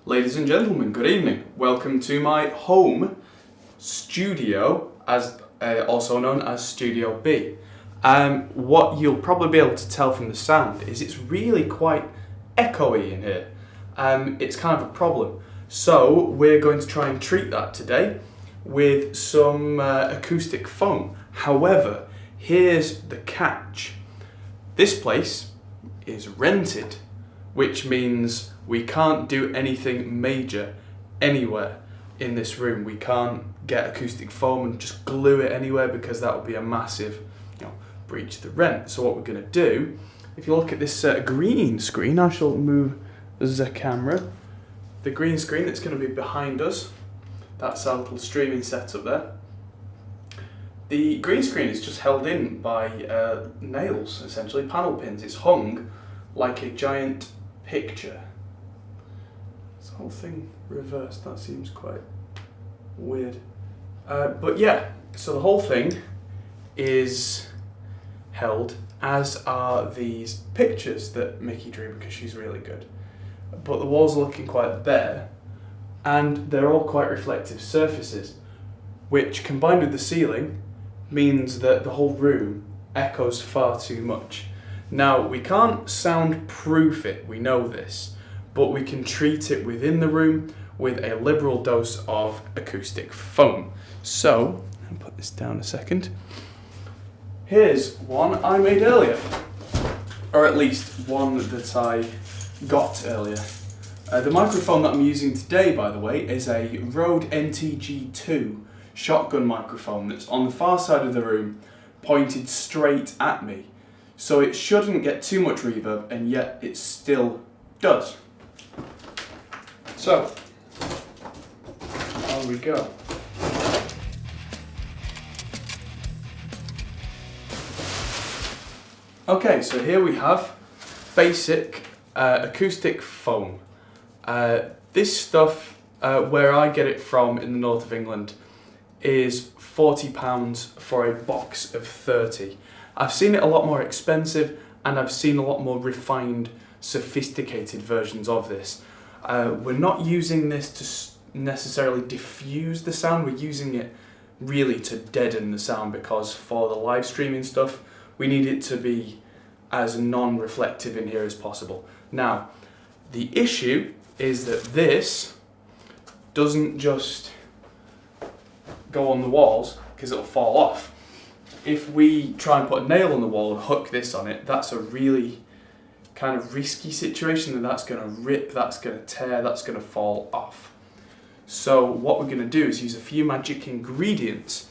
Ladies and gentlemen, good evening. Welcome to my home studio, as also known as Studio B. What you'll probably be able to tell from the sound is it's really quite echoey in here. It's kind of a problem. So we're going to try and treat that today with some acoustic foam. However, here's the catch. This place is rented, which means we can't do anything major anywhere in this room. We can't get acoustic foam and just glue it anywhere because that would be a massive, breach of the rent. So what we're going to do, if you look at this green screen, I shall move the camera. The green screen that's going to be behind us, that's our little streaming setup there. The green screen is just held in by nails, essentially, panel pins. It's hung like a giant picture. This whole thing reversed, that seems quite weird. But yeah, so the whole thing is held, as are these pictures that Mickey drew because she's really good. But the walls are looking quite bare, and they're all quite reflective surfaces, which combined with the ceiling means that the whole room echoes far too much. Now, we can't soundproof it, we know this, but we can treat it within the room with a liberal dose of acoustic foam. So, I'll put this down a second. Here's one I made earlier, or at least one that I got earlier. The microphone that I'm using today, by the way, is a Rode NTG2 shotgun microphone that's on the far side of the room, pointed straight at me. So it shouldn't get too much reverb, and yet it still does. So, on we go. Okay, so here we have basic acoustic foam. This stuff, where I get it from in the north of England, is £40 for a box of 30. I've seen it a lot more expensive, and I've seen a lot more refined, sophisticated versions of this. We're not using this to necessarily diffuse the sound, we're using it really to deaden the sound, because for the live streaming stuff, we need it to be as non-reflective in here as possible. Now, the issue is that this doesn't just go on the walls because it'll fall off. If we try and put a nail on the wall and hook this on it, that's a really kind of risky situation, and that's going to rip, that's going to tear, that's going to fall off. So what we're going to do is use a few magic ingredients.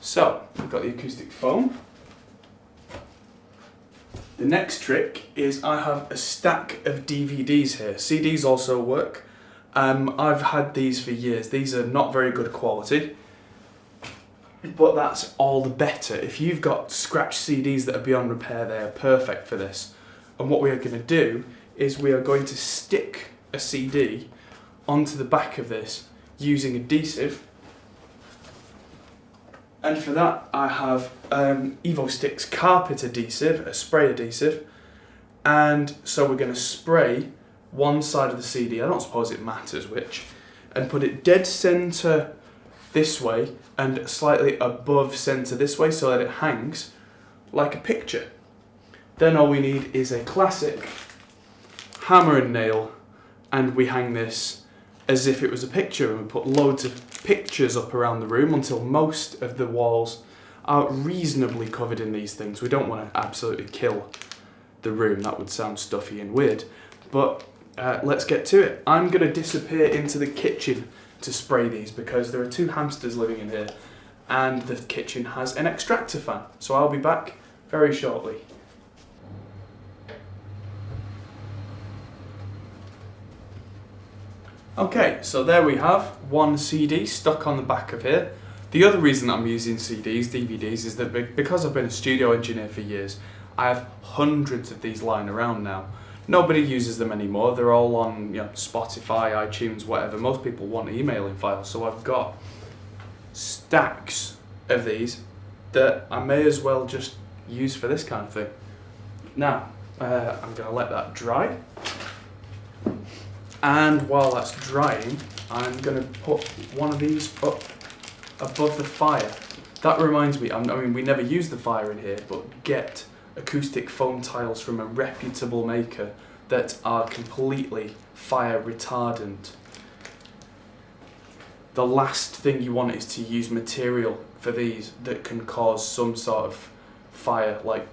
So we've got the acoustic foam. The next trick is I have a stack of DVDs here. CDs also work. I've had these for years. These are not very good quality, but that's all the better. If you've got scratch CDs that are beyond repair, they are perfect for this. And what we are going to do is we are going to stick a CD onto the back of this using adhesive. And for that I have EvoStix carpet adhesive, a spray adhesive. And so we're going to spray one side of the CD, I don't suppose it matters which, and put it dead centre this way and slightly above centre this way so that it hangs like a picture. Then all we need is a classic hammer and nail, and we hang this as if it was a picture, and we put loads of pictures up around the room until most of the walls are reasonably covered in these things. We don't want to absolutely kill the room, that would sound stuffy and weird, but let's get to it. I'm going to disappear into the kitchen to spray these because there are two hamsters living in here and the kitchen has an extractor fan. So I'll be back very shortly. Okay, so there we have one CD stuck on the back of here. The other reason I'm using CDs, DVDs, is that because I've been a studio engineer for years, I have hundreds of these lying around now. Nobody uses them anymore. They're all on Spotify, iTunes, whatever. Most people want emailing files, so I've got stacks of these that I may as well just use for this kind of thing. Now, I'm going to let that dry. And while that's drying, I'm going to put one of these up above the fire. That reminds me, I mean, we never use the fire in here, but get acoustic foam tiles from a reputable maker that are completely fire retardant. The last thing you want is to use material for these that can cause some sort of fire. Like,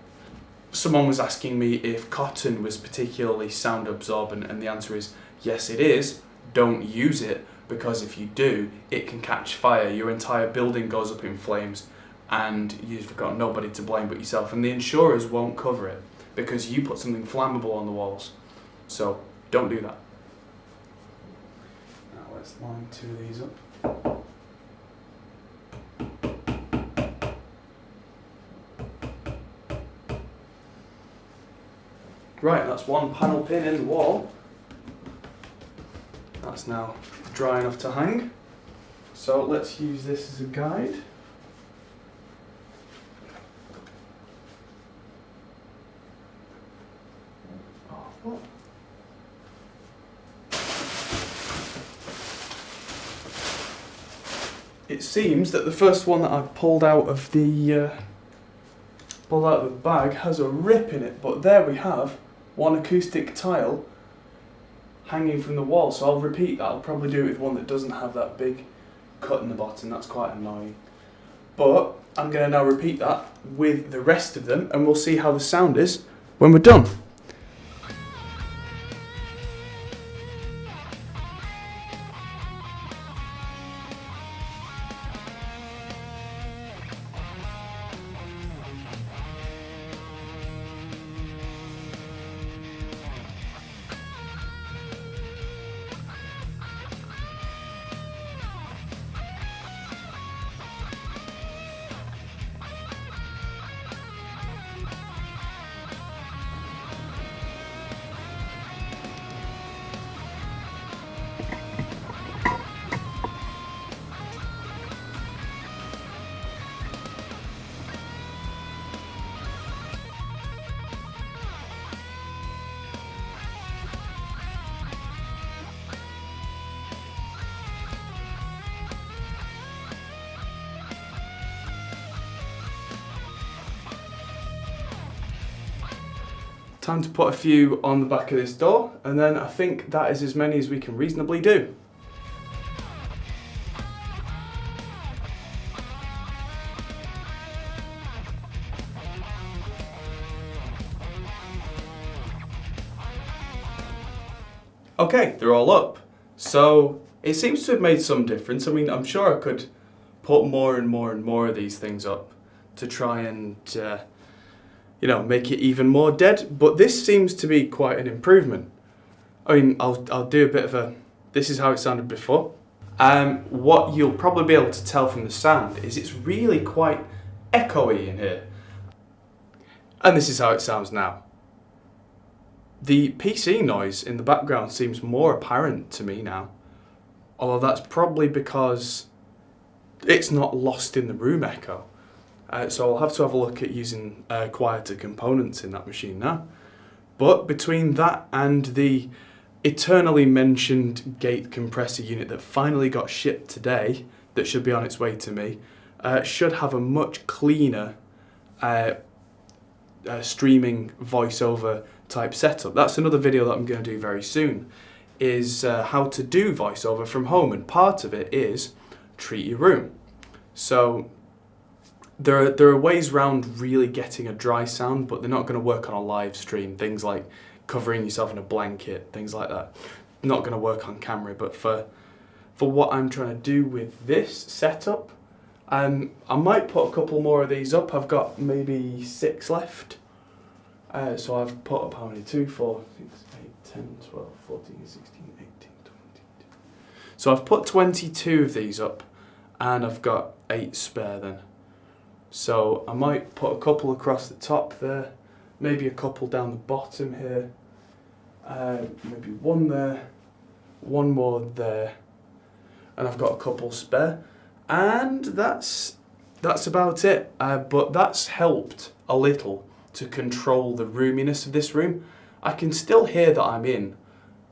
someone was asking me if cotton was particularly sound absorbent, and the answer is yes, it is. Don't use it, because if you do, it can catch fire. Your entire building goes up in flames and you've got nobody to blame but yourself, and the insurers won't cover it because you put something flammable on the walls. So don't do that. Now let's line 2 of these up. Right, that's one panel pin in the wall. That's now dry enough to hang. So let's use this as a guide. Oh, what? It seems that the first one that I pulled out of the bag has a rip in it, but there we have one acoustic tile hanging from the wall. So I'll repeat that. I'll probably do it with one that doesn't have that big cut in the bottom. That's quite annoying. But I'm going to now repeat that with the rest of them, and we'll see how the sound is when we're done. Time to put a few on the back of this door, and then I think that is as many as we can reasonably do. Okay, they're all up. So it seems to have made some difference. I mean, I'm sure I could put more and more and more of these things up to try and you know, make it even more dead, but this seems to be quite an improvement. I mean, I'll do a bit of a, this is how it sounded before. What you'll probably be able to tell from the sound is it's really quite echoey in here. And this is how it sounds now. The PC noise in the background seems more apparent to me now, although that's probably because it's not lost in the room echo. So I'll have to have a look at using quieter components in that machine now. But between that and the eternally mentioned gate compressor unit that finally got shipped today, that should be on its way to me, should have a much cleaner streaming voiceover type setup. That's another video that I'm going to do very soon, is how to do voiceover from home, and part of it is treat your room. So there are ways around really getting a dry sound, but they're not going to work on a live stream. Things like covering yourself in a blanket, things like that. Not going to work on camera, but for what I'm trying to do with this setup, I might put a couple more of these up. I've got maybe 6 left. So I've put up how many? 2, 4, 6, 8, 10, 12, 14, 16, 18, 22. So I've put 22 of these up, and I've got 8 spare then. So I might put a couple across the top there, maybe a couple down the bottom here, maybe one there, one more there, and I've got a couple spare, and that's about it. But that's helped a little to control the roominess of this room. I can still hear that I'm in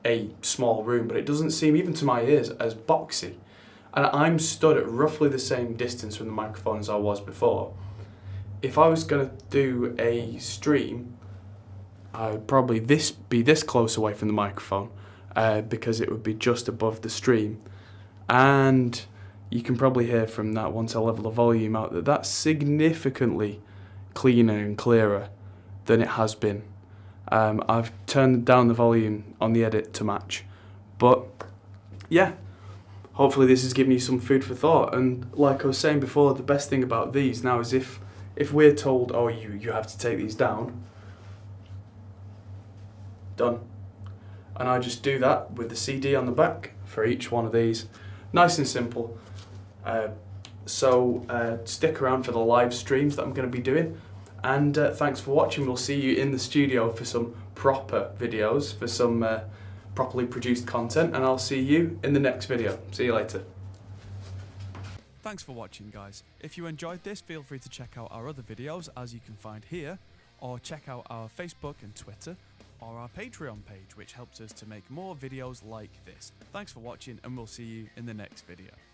a small room, but it doesn't seem, even to my ears, as boxy. And I'm stood at roughly the same distance from the microphone as I was before. If I was going to do a stream, I would probably be this close away from the microphone, because it would be just above the stream. And you can probably hear from that, once I level the volume out, that that's significantly cleaner and clearer than it has been. I've turned down the volume on the edit to match, but yeah, hopefully this has given you some food for thought. And like I was saying before, the best thing about these now is if we're told, oh, you have to take these down, done. And I just do that with the CD on the back for each one of these. Nice and simple. So stick around for the live streams that I'm going to be doing. And thanks for watching. We'll see you in the studio for some proper videos, for some properly produced content. And I'll see you in the next video. See you later. Thanks for watching, guys. If you enjoyed this, feel free to check out our other videos, as you can find here, or check out our Facebook and Twitter, or our Patreon page, which helps us to make more videos like this. Thanks for watching, and we'll see you in the next video.